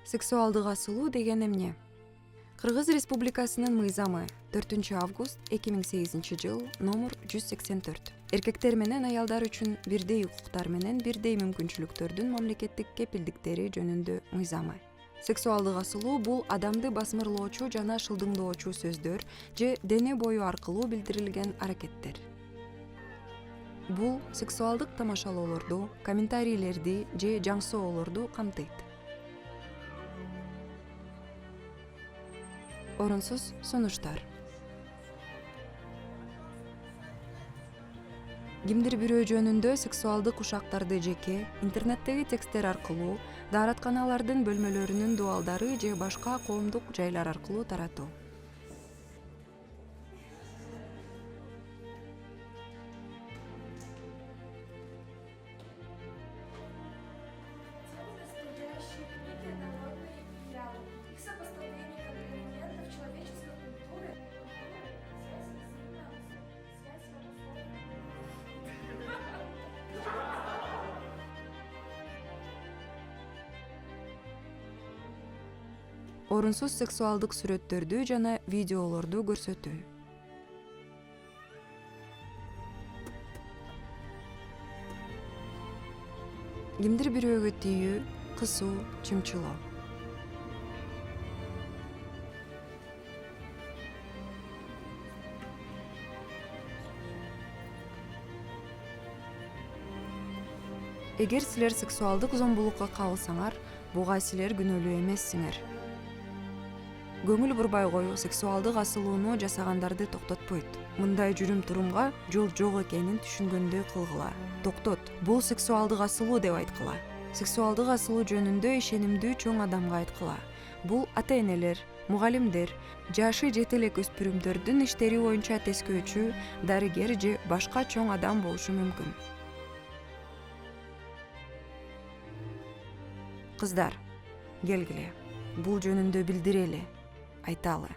Сексуалдык асылуу деген эмне? Кыргыз Республикасынын мыйзамы 4 август 2008 жыл номер 184. Эркектер менен аялдар үчүн бирдей укуктар менен бирдей мүмкүнчүлүктөрдүн мамлекеттик кепилдиктери жөнүндө мыйзамы. Сексуалдык асылуу бул адамды басмырлоочу жана шылдыңдоочу сөздөр же дене бою аркылуу билдирилген аракеттер. Бул сексуалдык тамашалоолорду, комментарийлерди же жаңсоолорду камтыйт. Орунсуз сунуштар. Кимдир бирөө жөнүндө сексуалдык ушактарды жеке, интернеттеги тексттер аркылуу, дааратканалардын бөлмөлөрүнүн дуалдары же башка коомдук жайлар аркылуу таратуу. Настоящие книги народные идеалы. Их сопоставление как элементов человеческой культуры. Связь с связь Орунсуз сексуалдык сүрөттөрдү жана видеолорду көрсөтүү. Кимдир бирөөгө тийүү, кысуу, чымчылоо. Эгер силер сексуалдык зомбулукка кабылсаңар, буга силер күнөөлүү эмессиңер. Көңүл бурбай коюу сексуалдык асылууну жасагандарды токтотпойт. Мындай жүрүм-турумга жол жок экенин түшүнгөндөй кылгыла. Токтот, бул сексуалдык асылуу деп айткыла. Сексуалдык асылуу жөнүндө ишенимдүү чоң адамга айткыла. Бул ата-энелер, мугалимдер, жашы жете элек өспүрүмдөрдүн иштери боюнча тескөөчү, дарыгер же башка чоң адам болушу мүмкүн. Кыздар, келгиле. Бул жөнүндө билдирели, айталы.